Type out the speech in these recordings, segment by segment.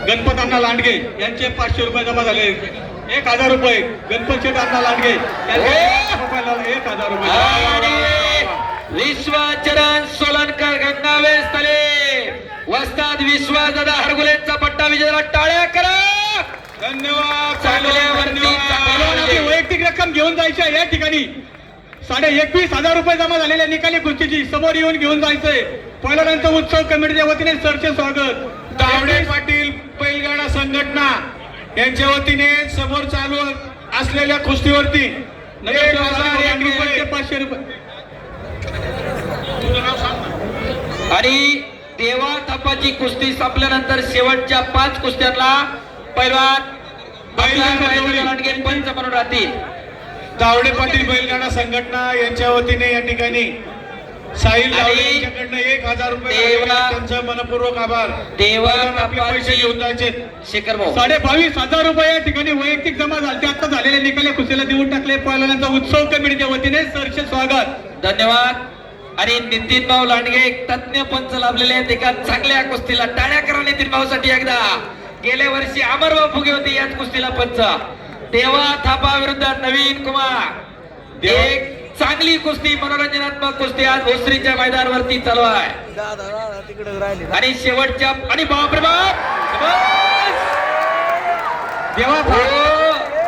गणपत अण्णा लांडगे यांचे 500 रुपये जमा झाले. 1000 रुपये गणपत शेठ अण्णा लांडगे यांचे 1000 रुपये. विश्वचरण सोलनकर गंगावे स्थळे वस्ताद विश्वासदादा हरगुलेंचा पट्टा विजयाला टाळ्या करा. धन्यवाद. चांगल्यावरती वैयक्तिक रक्कम घेऊन जायच्या या ठिकाणी 21,500 रुपये जमा झालेल्या निकाली कुस्तीची समोर येऊन घेऊन जायचंय. पहिल्यांदा उत्सव कमिटीच्या वतीने सरचे स्वागत. तावडे पाटील बैलगाडा संघटना यांच्या वतीने समोर चालू असलेल्या कुस्तीवरती 1,001 रुपये 500 रुपये. आणि देवा थापाची कुस्ती संपल्यानंतर शेवटच्या 5 कुस्त्यांना पैलवान लांडगे पंच म्हणून राहतील. तावडे पाटील बैलगाडा संघटना यांच्या वतीने या ठिकाणी साहिल यांच्याकडनं 1,000 रुपये त्यांचं मनपूर्वक आभार. देवा आपले पैसे घेऊन जायचे. शेखर भाऊ 22,500 रुपये या ठिकाणी वैयक्तिक जमा झाले. आता झालेल्या निकाली कुस्तीला देऊन टाकले. पहिल्यांदा उत्सव कमिटीच्या वतीने सरचे स्वागत. धन्यवाद. आणि नितीन भाऊ लांडगे एक तज्ञ पंच लाभलेले आहेत एका चांगल्या कुस्तीला. टाळ्या करा नितीन भाऊसाठी एकदा. गेल्या वर्षी अमरभाऊ फुगे होते याच कुस्तीला पंच. देवा थापा विरुद्ध नवीन कुमार. एक चांगली कुस्ती मनोरंजनात्मक कुस्ती आज भोसरीच्या मैदानावरती चालू आहे. आणि शेवटच्या आणि बापरे बाप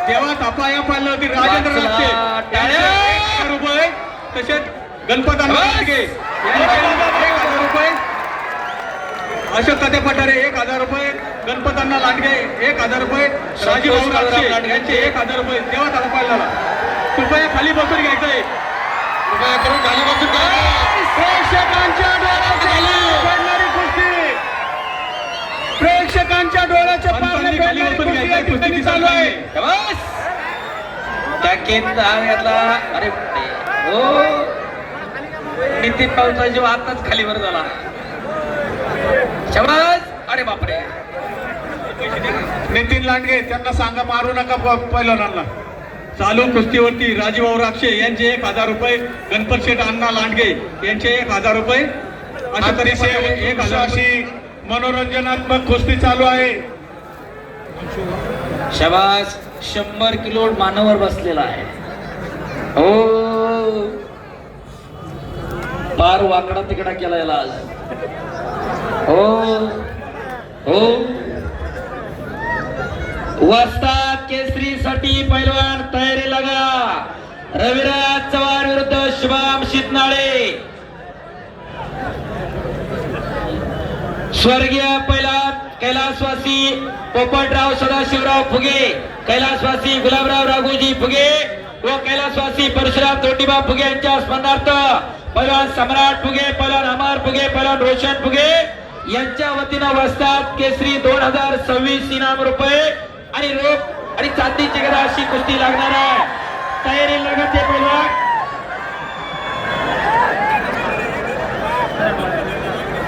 देवा थापा या पाहिलं होती राजेंद्र राक्षे 1,000 रुपये. तसेच गणपत अण्णा लांडगे 1,000 रुपये. अशोक तात्या पठारे 1,000 रुपये. गणपत अण्णा लांडगे 1,000 रुपये. राजीव राक्षे यांचे 1,000 रुपये. देवा थापा पाहिला. कृपया खाली बसून घ्यायचंय. कृपया करून खाली बसून प्रेक्षकांच्या डोळ्याची कुस्ती. प्रेक्षकांच्या डोळ्याच्या खाली बसून घ्यायचंय. कुस्ती चालू आहे. अरे हो नितीन भाऊचा जीव आताच खालीवर झाला. शबास. अरे बापरे नितीन लांडगे त्यांना सांगा मारू नका पैलवानांना. चालू कुस्तीवरती राजीव राक्षे यांचे 1,000 रुपये. गणपत शेठ अण्णा लांडगे यांचे 1,000 रुपये. अशा तऱ्हेने 1,000 अशी मनोरंजनात्मक कुस्ती चालू आहे. शबास. 100 किलो मानवर बसलेला आहे. हो पार वाकडा तिकडा केला याला आज. हो हो वस्ताद केसरी साठी पैलवान तयारी लगा. रविराज चव्हाण विरुद्ध शुभम शितनाळे. स्वर्गीय पैलवान कैलासवासी पोपटराव सदाशिवराव फुगे, कैलासवासी गुलाबराव राघोजी फुगे व कैलासवासी परशुराम तोटीबा फुगे यांच्या स्मरणार्थ पैलवान सम्राट फुगे, पैलवान अमर फुगे, पैलवान रोशन फुगे यांच्या वतीनं वस्ताद केसरी 2026 इनाम रुपये आणि रोख आणि चांदीची गदा अशी कुस्ती लागणार आहे. तयारी लागत आहे पैलवान.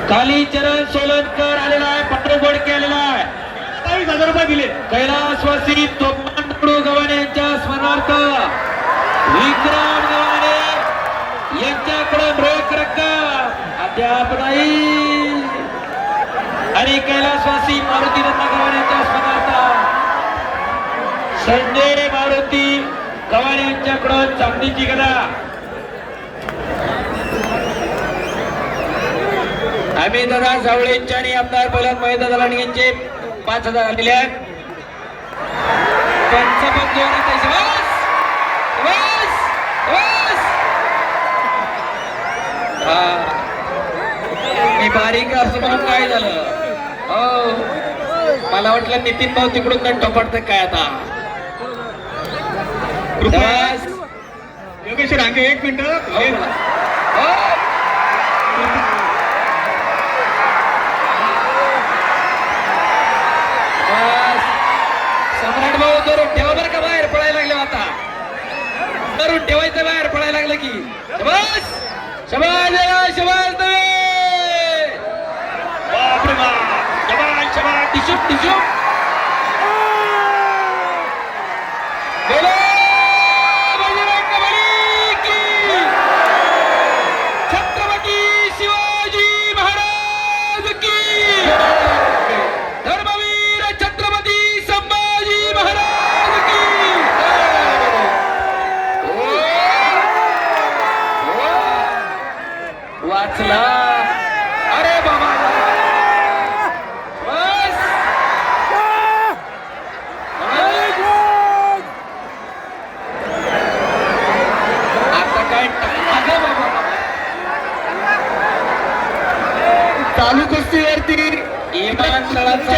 कालीचरण सोलनकर आलेला आहे. पट्टू बोडके आलेला आहे. 22,000 रुपये दिले. कैलासवासी तोमांडू गव्हाणे यांच्या स्मरणार्थ विक्रम गव्हाणे यांच्याकडून रोख रक्कम अद्याप नाही. आणि कैलासवासी मारुती रत्ना गव्हाणे यांच्या स्मरणार्थ संजय मारुती गव्हाणे यांच्याकडून चांदीची गदा. आम्ही दादा जावळेंच्या आणि आमदार पैलवान महेशदादा लांडगे यांचे 5,000 दिले आहेत. मी बारीक असं म्हणून काय झालं. हो मला वाटलं नितीन भाऊ तिकडून दंड पडतं काय आता. योगेश रांगे 1 मिनिट. सम्राट भाऊ धरून ठेवा बरं का. बाहेर पडायला लागले आता. धरून ठेवायचं बाहेर पडायला लागलं की. शबास शबास शबास बापरे बाप. शबास शबास टिशूप टिशूप. बोलो बजरंग बली की. छत्रपती शिवाजी महाराज की. धर्मवीर विमानतळाचा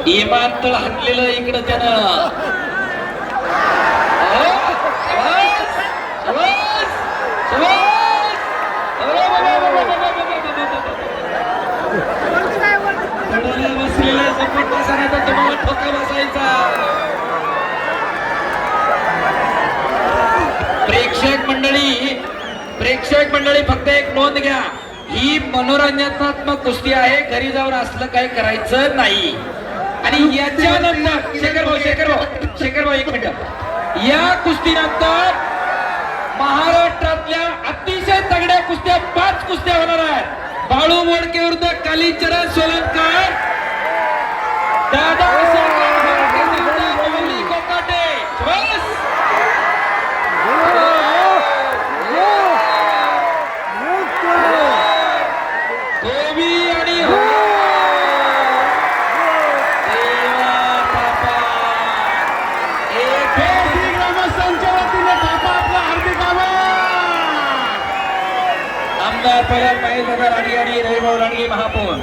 विमानतळ हाणलेलं इकडं त्यानं. बसलेला सपोर्ट बसायला तर तुम्हाला ठोका बसायचा. प्रेक्षक मंडळी फक्त एक नोंद घ्या, ही मनोरंजनात्मक कुस्ती आहे, घरी जाऊन असलं काही करायचं नाही. आणि याच्यानंतर शेखर भाऊ एक मिनिट, या कुस्तीनंतर महाराष्ट्रातल्या अतिशय तगड्या कुस्त्या 5 कुस्त्या होणार आहेत. बाळू मोडके विरुद्ध कालीचरण सोलंकर, दादा विरुद्ध कोकाटे. बस. देवी आणि ग्रामस्थांच्या वतीने थापा आपला हार्दिक आभार. आमदार पहिला महेश दादा राणी आणि रविभाऊ राणी महापौर.